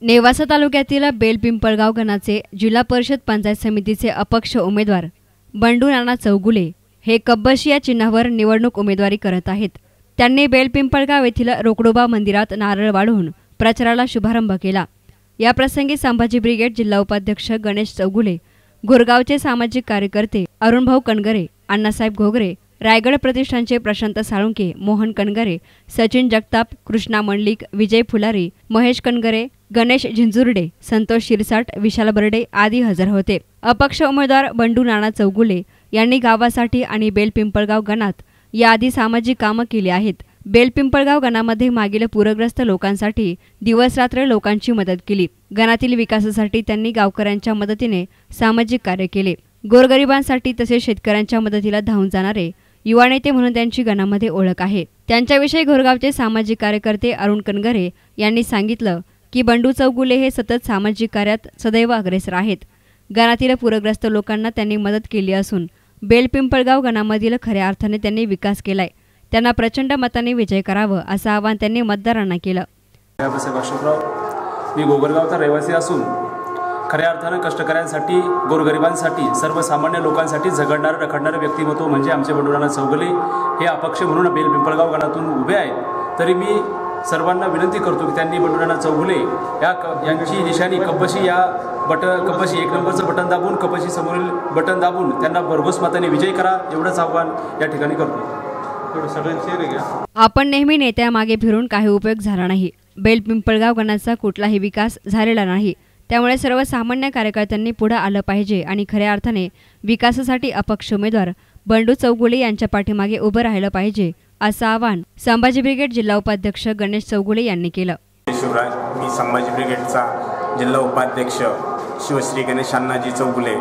नेवासा तालुक्यातील बेलपिंपळगाव गणाचे जिल्हा परिषद पंचायत समितीचे अपक्ष उमेदवार बंडू नाना चौगुले हे कब्बशी या चिन्हावर निवडणूक उमेदवारी करत आहेत। त्यांनी बेलपिंपळगाव येथील रोकडोबा मंदिरात नारळ वाढवून प्रचाराला शुभारंभ केला। या प्रसंगी संभाजी ब्रिगेड जिल्हा उपाध्यक्ष गणेश चौगुले, घोरगावचे सामाजिक कार्यकर्ते अरुणभाऊ कणगरे, अण्णासाहेब घोगरे, रायगड प्रतिष्ठानचे प्रशांत साळुंके, मोहन कणगरे, सचिन जगताप, कृष्णा मंडलिक, विजय फुलारी, महेश कणगरे, गणेश झिंजुर्डे, संतोष शिरसाट, विशाल बर्डे आदी हजर होते। अपक्ष उमेदवार बंडू नाना चौगुले यांनी गावासाठी आणि बेलपिंपळगाव गणात याआधी सामाजिक कामं केली आहेत। बेलपिंपळगाव गणामध्ये मागील पूरग्रस्त लोकांसाठी दिवसरात्र लोकांची मदत केली। गणातील विकासासाठी त्यांनी गावकऱ्यांच्या मदतीने सामाजिक कार्य केले। गोरगरिबांसाठी तसेच शेतकऱ्यांच्या मदतीला धावून जाणारे युवा नेते म्हणून त्यांची गणामध्ये ओळख आहे। त्यांच्याविषयी घोरगावचे सामाजिक कार्यकर्ते अरुण कणगरे यांनी सांगितलं की बंडू चौगुले हे सतत सामाजिक कार्यात सदैव अग्रेसर आहेत। गणातील पूरग्रस्त लोकांना त्यांनी मदत केली असून बेलपिंपळगाव गणामधील खऱ्या अर्थाने त्यांनी विकास केलाय। त्यांना प्रचंड मताने विजय करावं असं आवाहन त्यांनी मतदारांना केलं। मी गोगरगावचा रहिवासी असून खऱ्या अर्थाने कष्टकऱ्यांसाठी, गोरगरिबांसाठी, सर्वसामान्य लोकांसाठी झगडणारे रखडणारे व्यक्तिमत्व म्हणजे आमचे बंडू नाना चौगुले हे अपक्ष म्हणून बेलपिंपळगाव गणातून उभे आहेत। तरी मी सर्वांना विनंती करतो की त्यांनी बंडू नाना चौगुले यांची निशाणी कब्बशी या कब्बशी 1 नंबरचं बटन दाबून, कब्बशी समोरील बटन दाबून त्यांना भरघोस मताने विजय करा एवढंच आव्हान या ठिकाणी करतो। आपण नेहमी नेत्यामागे फिरून काही उपयोग झाला नाही। बेलपिंपळगाव गणाचा कुठलाही विकास झालेला नाही। त्यामुळे सर्वसामान्य कार्यकर्त्यांनी पुढे आलं पाहिजे आणि खऱ्या अर्थाने विकासासाठी अपक्ष उमेदवार बंडू चौगुले यांच्या पाठीमागे उभं राहिलं पाहिजे असं आवाहन संभाजी ब्रिगेड जिल्हा उपाध्यक्ष गणेश चौगुले यांनी केलं। मी संभाजी ब्रिगेडचा जिल्हा उपाध्यक्ष शिवश्री गणेश अण्णाजी चौगुले।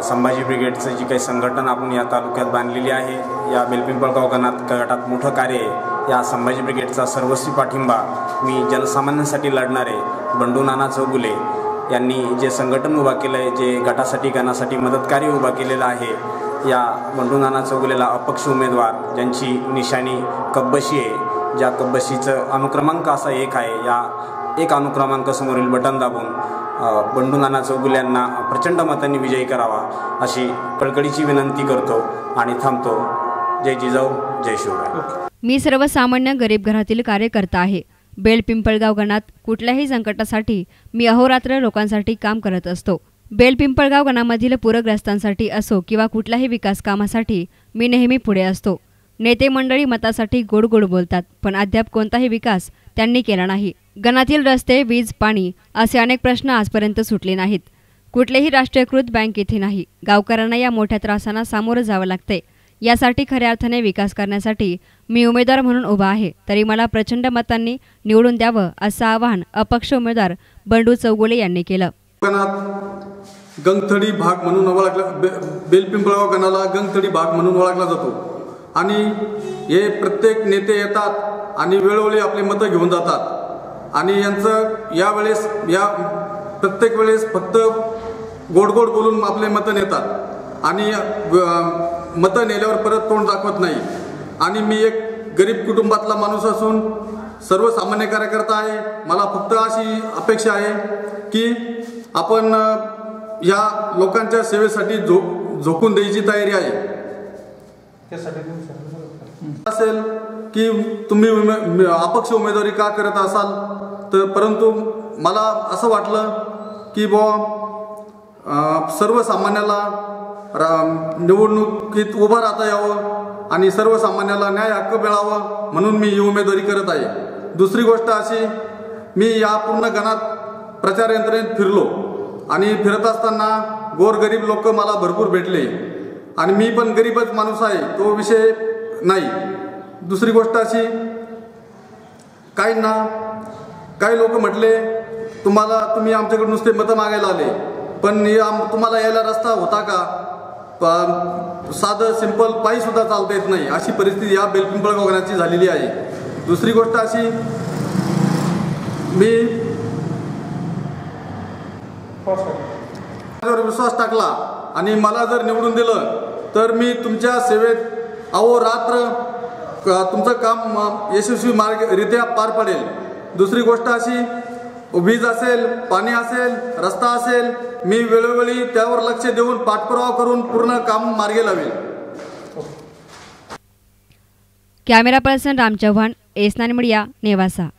संभाजी ब्रिगेडचं जी काही संघटना आपण या तालुक्यात बांधलेली आहे, या बेलपिंपळगाव गटात मोठं कार्य आहे। या संभाजी ब्रिगेडचा सर्वस्वी पाठिंबा मी जनसामान्यांसाठी लढणारे बंडू नाना चौगुले यांनी जे संघटन उभा केलं आहे, जे गटासाठी गणासाठी मदतकार्य उभा केलेलं आहे, या बंडू नाना चौगुलेला अपक्ष उमेदवार ज्यांची निशाणी कब्बशी आहे, ज्या कब्बशीचं अनुक्रमांक असा 1 आहे, या 1 अनुक्रमांक समोरील बटन दाबून बंडू नाना चौगुले यांना प्रचंड मतांनी विजयी करावा अशी कळकळीची विनंती करतो आणि थांबतो। जय जिजाऊ, जय शिवराय। मी सर्वसामान्य गरीब घरातील कार्यकर्ता आहे। बेलपिंपळगाव गणात कुठल्याही संकटासाठी मी अहोरात्र लोकांसाठी काम करत असतो। बेलपिंपळगाव गणामधील पूरग्रस्तांसाठी असो किंवा कुठल्याही विकास कामासाठी मी नेहमी पुढे असतो। नेते मंडळी मतासाठी गोड गोड बोलतात, पण अद्याप कोणताही विकास त्यांनी केला नाही। गणातील रस्ते, वीज, पाणी असे अनेक प्रश्न आजपर्यंत सुटले नाहीत। कुठलेही राष्ट्रीयकृत बँक येथे नाही। गावकऱ्यांना या मोठ्या त्रासांना सामोरं जावं लागते। यासाठी खऱ्या अर्थाने विकास करण्यासाठी मी उमेदवार म्हणून उभा आहे, तरी मला प्रचंड मतांनी निवडून द्यावं असं आवाहन अपक्ष उमेदवार बंडू चौगुले यांनी केलं। गंगथडी भाग म्हणून ओळखला, बेलपिंपळगाव गणाला गंगथडी भाग म्हणून ओळखला जातो आणि हे प्रत्येक नेते येतात आणि वेळोवेळी आपले मतं घेऊन जातात आणि यांचं या प्रत्येक वेळेस फक्त गोड गोड बोलून आपले मतं नेतात आणि मतं नेल्यावर परत तोंड दाखवत नाही। आणि मी एक गरीब कुटुंबातला माणूस असून सर्वसामान्य कार्यकर्ता आहे। मला फक्त अशी अपेक्षा आहे की आपण या लोकांच्या सेवेसाठी झोकून द्यायची तयारी आहे। असेल की तुम्ही अपक्ष उमेदवारी का करत असाल तर, परंतु मला असं वाटलं की सर्वसामान्याला निवडणुकीत उभं राहता यावं आणि सर्वसामान्याला न्याय हक्क मिळावं म्हणून मी ही उमेदवारी करत आहे। दुसरी गोष्ट अशी, मी या पूर्ण गणात प्रचार यंत्रणेत फिरलो आणि फिरत असताना गोरगरीब लोक मला भरपूर भेटले आणि मी पण गरीबच माणूस आहे, तो विषय नाही। दुसरी गोष्ट अशी, काही लोक म्हटले तुम्ही आमच्याकडे नुसते मतं मागायला आले, पण तुम्हाला यायला रस्ता होता का? साधं सिंपल पायी सुद्धा चालता येत नाही, अशी परिस्थिती या बेलपिंपळगाव गणाची झालेली आहे। दुसरी गोष्ट अशी, मी विश्वास टाकला आणि मला जर निवडून दिलं तर मी तुमच्या सेवेत अहोरात्र तुमचं काम यशस्वी मार्गरित्या पार पडेल। दुसरी गोष्ट अशी, वीज असेल, पाणी असेल, रस्ता असेल, मी वेळोवेळी त्यावर लक्ष देऊन पाठपुरावा करून पूर्ण काम मार्गी लावेल. कॅमेरा पर्सन राम चव्हाण, एस9 मीडिया, नेवासा.